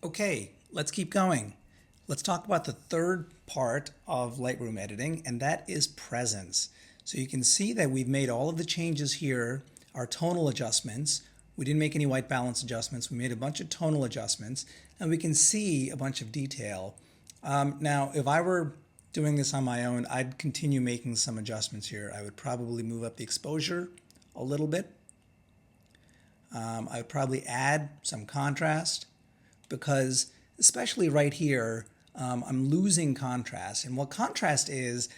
Okay, let's keep going. Let's talk about the third part of Lightroom editing, and that is presence. So you can see that we've made all of the changes here, our tonal adjustments. We didn't make any white balance adjustments. We made a bunch of tonal adjustments, and we can see a bunch of detail. Now, if I were doing this on my own, I'd continue making some adjustments here. I would probably move up the exposure a little bit. I would probably add some contrast because especially right here, I'm losing contrast. And what contrast is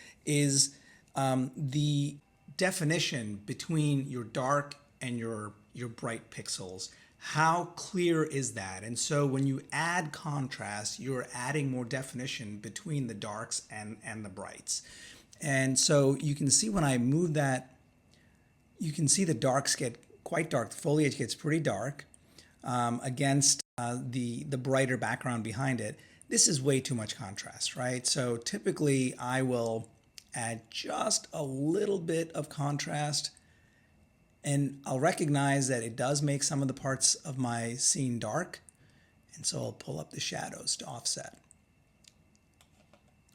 the definition between your dark and your bright pixels. How clear is that? And so when you add contrast, you're adding more definition between the darks and the brights. And so you can see when I move that, you can see the darks get quite dark. The foliage gets pretty dark against the brighter background behind it. This is way too much contrast, right? So typically I will add just a little bit of contrast, and I'll recognize that it does make some of the parts of my scene dark, and so I'll pull up the shadows to offset.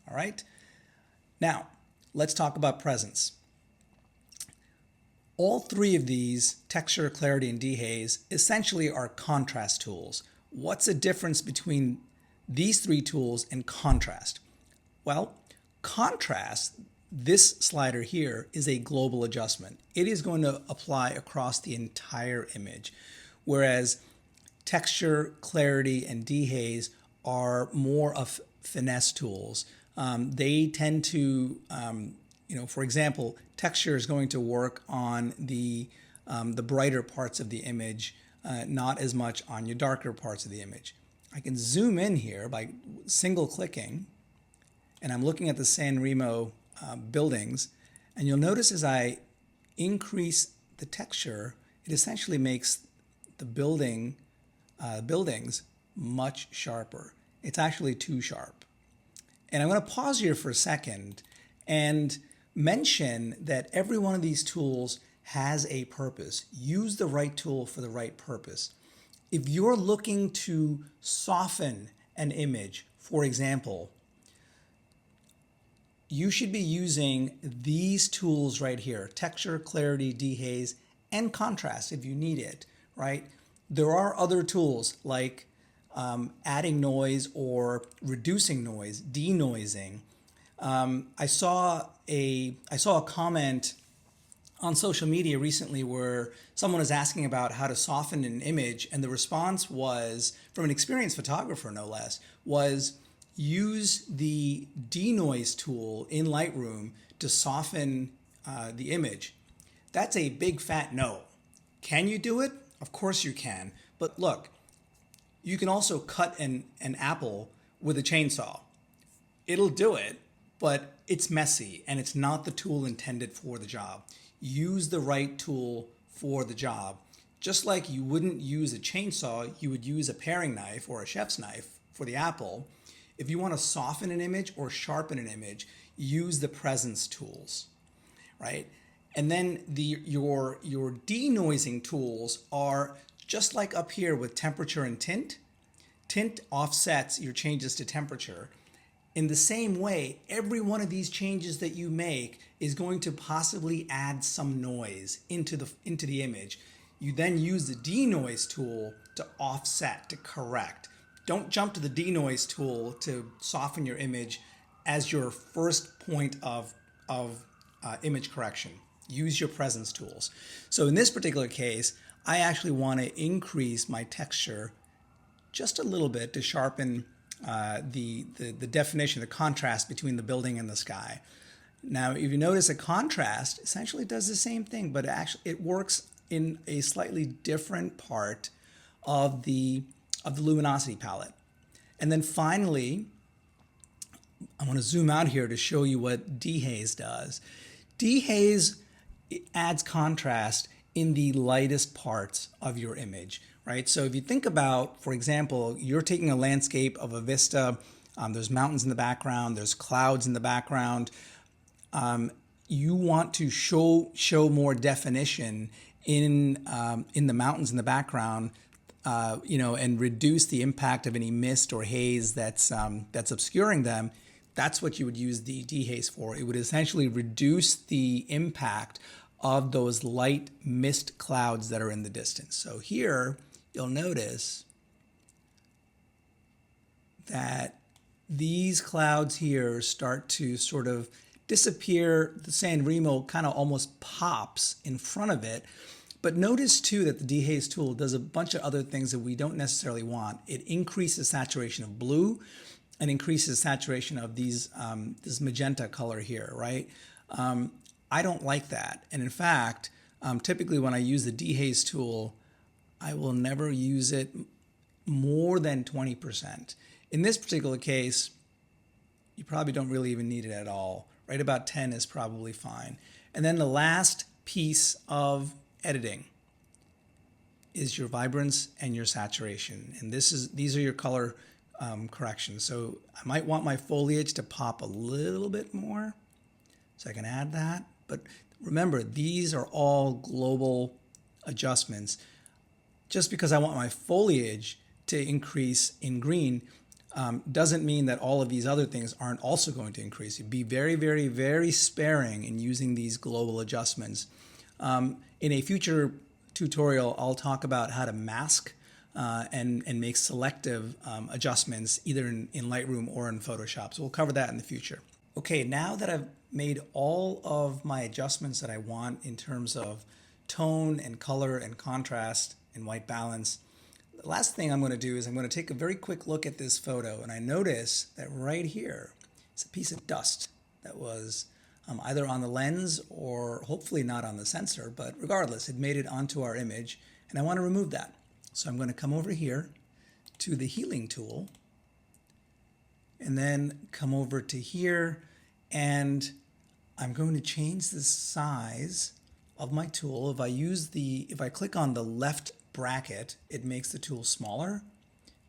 All right, now let's talk about presence. All three of these, texture, clarity, and dehaze, essentially are contrast tools. What's the difference between these three tools and contrast? Well, contrast, this slider here, is a global adjustment. It is going to apply across the entire image, whereas texture, clarity, and dehaze are more of finesse tools. They tend to for example, texture is going to work on the brighter parts of the image, not as much on your darker parts of the image. I can zoom in here by single clicking, and I'm looking at the San Remo buildings, and you'll notice as I increase the texture, it essentially makes the buildings much sharper. It's actually too sharp. And I'm going to pause here for a second and mention that every one of these tools has a purpose. Use the right tool for the right purpose. If you're looking to soften an image, for example, you should be using these tools right here: texture, clarity, dehaze, and contrast if you need it, right? There are other tools like adding noise or reducing noise, denoising. I saw a comment on social media recently where someone was asking about how to soften an image, and the response was, from an experienced photographer no less, was use the denoise tool in Lightroom to soften the image. That's a big fat no. Can you do it? Of course you can. But look, you can also cut an apple with a chainsaw. It'll do it, but it's messy and it's not the tool intended for the job. Use the right tool for the job. Just like you wouldn't use a chainsaw, you would use a paring knife or a chef's knife for the apple. If you want to soften an image or sharpen an image, use the presence tools, right? And then your denoising tools are just like up here with temperature and tint. Tint offsets your changes to temperature. In the same way, every one of these changes that you make is going to possibly add some noise into the image. You then use the denoise tool to offset, to correct. Don't jump to the denoise tool to soften your image as your first point of image correction. Use your presence tools. So in this particular case, I actually want to increase my texture just a little bit to sharpen the definition, the contrast between the building and the sky. Now, if you notice, a contrast essentially does the same thing, but actually it works in a slightly different part of the luminosity palette. And then finally, I want to zoom out here to show you what dehaze does. Dehaze adds contrast in the lightest parts of your image, right? So if you think about, for example, you're taking a landscape of a vista, there's mountains in the background, there's clouds in the background. You want to show more definition in the mountains in the background and reduce the impact of any mist or haze that's obscuring them, that's what you would use the dehaze for. It would essentially reduce the impact of those light mist clouds that are in the distance. So here, you'll notice that these clouds here start to sort of disappear. The San Remo kind of almost pops in front of it. But notice too that the dehaze tool does a bunch of other things that we don't necessarily want. It increases saturation of blue and increases saturation of these this magenta color here, right? I don't like that. And in fact, typically when I use the dehaze tool, I will never use it more than 20%. In this particular case, you probably don't really even need it at all. Right about 10 is probably fine. And then the last piece of editing is your vibrance and your saturation. And these are your color corrections. So I might want my foliage to pop a little bit more, so I can add that. But remember, these are all global adjustments. Just because I want my foliage to increase in green doesn't mean that all of these other things aren't also going to increase. Be very, very, very sparing in using these global adjustments. In a future tutorial, I'll talk about how to mask and make selective adjustments either in Lightroom or in Photoshop. So we'll cover that in the future. Okay, now that I've made all of my adjustments that I want in terms of tone and color and contrast and white balance, the last thing I'm going to do is I'm going to take a very quick look at this photo, and I notice that right here is a piece of dust that was either on the lens or hopefully not on the sensor, but regardless, it made it onto our image, and I want to remove that. So I'm going to come over here to the healing tool, and then come over to here, and I'm going to change the size of my tool. If I click on the left bracket, it makes the tool smaller.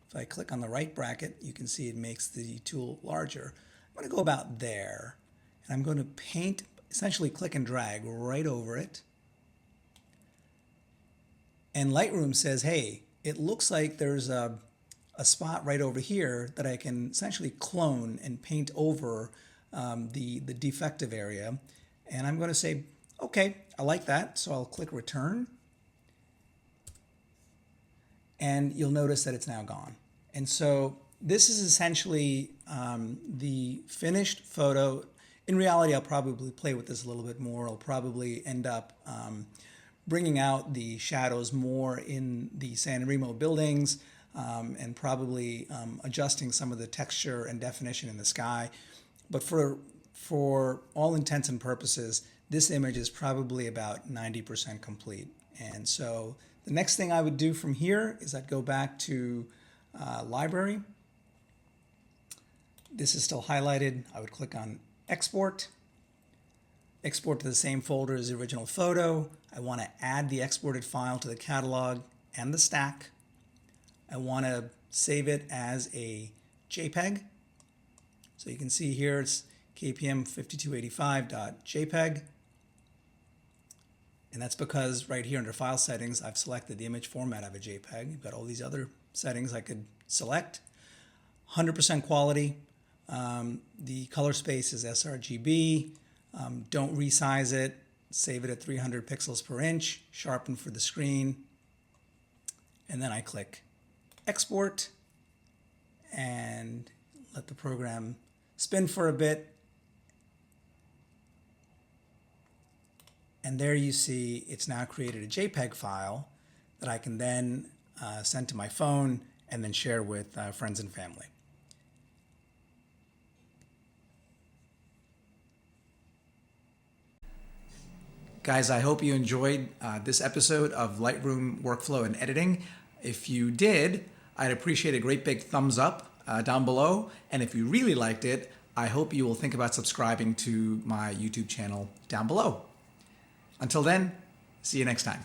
If I click on the right bracket, you can see it makes the tool larger. I'm going to go about there, and I'm going to paint, essentially click and drag right over it. And Lightroom says, hey, it looks like there's a spot right over here that I can essentially clone and paint over the defective area. And I'm going to say, okay, I like that. So I'll click return. And you'll notice that it's now gone. And so this is essentially the finished photo. In reality, I'll probably play with this a little bit more. I'll probably end up bringing out the shadows more in the San Remo buildings and probably adjusting some of the texture and definition in the sky. But for all intents and purposes, this image is probably about 90% complete. And so the next thing I would do from here is I'd go back to Library. This is still highlighted. I would click on Export. Export to the same folder as the original photo. I want to add the exported file to the catalog and the stack. I want to save it as a JPEG. So you can see here it's kpm5285.jpg. And that's because right here under File Settings, I've selected the image format of a JPEG. You've got all these other settings I could select. 100% quality. The color space is sRGB. Don't resize it. Save it at 300 pixels per inch. Sharpen for the screen. And then I click Export and let the program spin for a bit. And there you see it's now created a JPEG file that I can then send to my phone and then share with friends and family. Guys, I hope you enjoyed this episode of Lightroom Workflow and Editing. If you did, I'd appreciate a great big thumbs up down below. And if you really liked it, I hope you will think about subscribing to my YouTube channel down below. Until then, see you next time.